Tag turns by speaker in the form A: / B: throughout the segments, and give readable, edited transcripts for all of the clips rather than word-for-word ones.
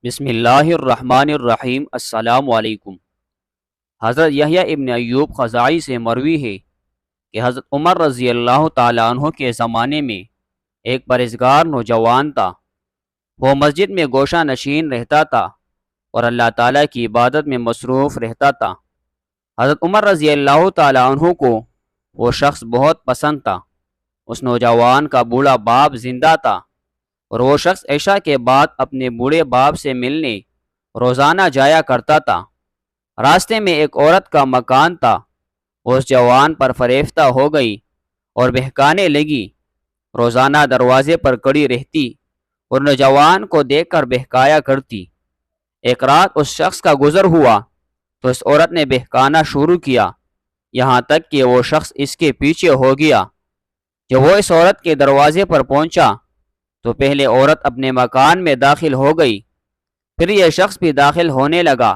A: بسم اللہ الرحمن الرحیم۔ السلام علیکم۔ حضرت یحییٰ ابن ایوب خزاعی سے مروی ہے کہ حضرت عمر رضی اللہ تعالیٰ عنہ کے زمانے میں ایک پرہیزگار نوجوان تھا۔ وہ مسجد میں گوشہ نشین رہتا تھا اور اللہ تعالیٰ کی عبادت میں مصروف رہتا تھا۔ حضرت عمر رضی اللہ تعالیٰ عنہ کو وہ شخص بہت پسند تھا۔ اس نوجوان کا بوڑھا باپ زندہ تھا اور وہ شخص عشاء کے بعد اپنے بوڑھے باپ سے ملنے روزانہ جایا کرتا تھا۔ راستے میں ایک عورت کا مکان تھا۔ وہ اس جوان پر فریفتہ ہو گئی اور بہکانے لگی۔ روزانہ دروازے پر کھڑی رہتی اور نوجوان کو دیکھ کر بہکایا کرتی۔ ایک رات اس شخص کا گزر ہوا تو اس عورت نے بہکانا شروع کیا، یہاں تک کہ وہ شخص اس کے پیچھے ہو گیا۔ جب وہ اس عورت کے دروازے پر پہنچا تو پہلے عورت اپنے مکان میں داخل ہو گئی، پھر یہ شخص بھی داخل ہونے لگا۔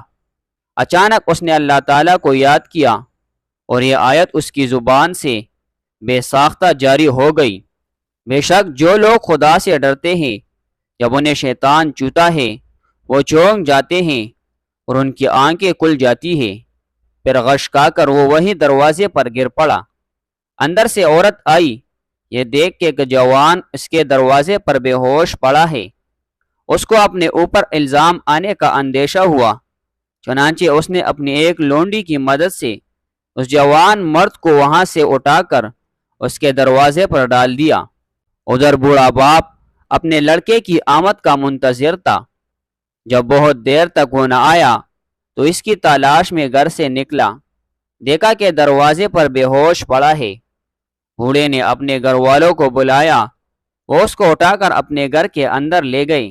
A: اچانک اس نے اللہ تعالیٰ کو یاد کیا اور یہ آیت اس کی زبان سے بے ساختہ جاری ہو گئی۔ بے شک جو لوگ خدا سے ڈرتے ہیں جب انہیں شیطان چوتا ہے وہ چونک جاتے ہیں اور ان کی آنکھیں کھل جاتی ہیں۔ پھر غش کھا کر وہ وہی دروازے پر گر پڑا۔ اندر سے عورت آئی، یہ دیکھ کے کہ جوان اس کے دروازے پر بے ہوش پڑا ہے۔ اس کو اپنے اوپر الزام آنے کا اندیشہ ہوا، چنانچہ اس نے اپنی ایک لونڈی کی مدد سے اس جوان مرد کو وہاں سے اٹھا کر اس کے دروازے پر ڈال دیا۔ ادھر بوڑھا باپ اپنے لڑکے کی آمد کا منتظر تھا۔ جب بہت دیر تک وہ نہ آیا تو اس کی تلاش میں گھر سے نکلا، دیکھا کہ دروازے پر بے ہوش پڑا ہے۔ بوڑھے نے اپنے گھر والوں کو بلایا، وہ اس کو اٹھا کر اپنے گھر کے اندر لے گئے۔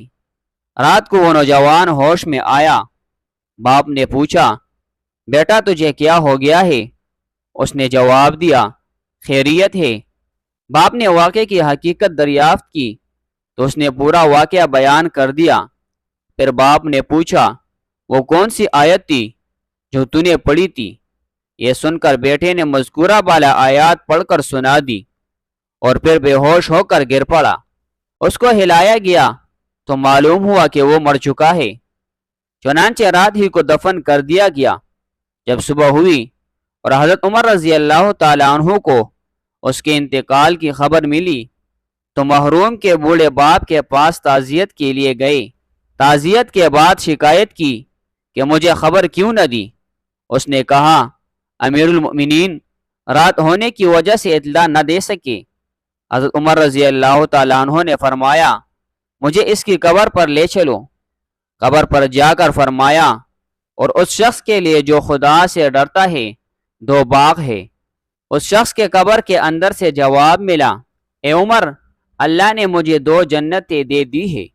A: رات کو وہ نوجوان ہوش میں آیا۔ باپ نے پوچھا، بیٹا تجھے کیا ہو گیا ہے؟ اس نے جواب دیا، خیریت ہے۔ باپ نے واقعے کی حقیقت دریافت کی تو اس نے پورا واقعہ بیان کر دیا۔ پھر باپ نے پوچھا، وہ کون سی آیت تھی جو تو نے پڑھی تھی؟ یہ سن کر بیٹے نے مذکورہ بالا آیات پڑھ کر سنا دی اور پھر بے ہوش ہو کر گر پڑا۔ اس کو ہلایا گیا تو معلوم ہوا کہ وہ مر چکا ہے، چنانچہ رات ہی کو دفن کر دیا گیا۔ جب صبح ہوئی اور حضرت عمر رضی اللہ تعالیٰ عنہ کو اس کے انتقال کی خبر ملی تو محروم کے بوڑھے باپ کے پاس تعزیت کے لیے گئے۔ تعزیت کے بعد شکایت کی کہ مجھے خبر کیوں نہ دی؟ اس نے کہا، امیر المؤمنین رات ہونے کی وجہ سے اطلاع نہ دے سکے۔ حضرت عمر رضی اللہ تعالیٰ عنہ نے فرمایا، مجھے اس کی قبر پر لے چلو۔ قبر پر جا کر فرمایا، اور اس شخص کے لیے جو خدا سے ڈرتا ہے 2 باغ ہے۔ اس شخص کے قبر کے اندر سے جواب ملا، اے عمر، اللہ نے مجھے 2 جنتیں دے دی ہے۔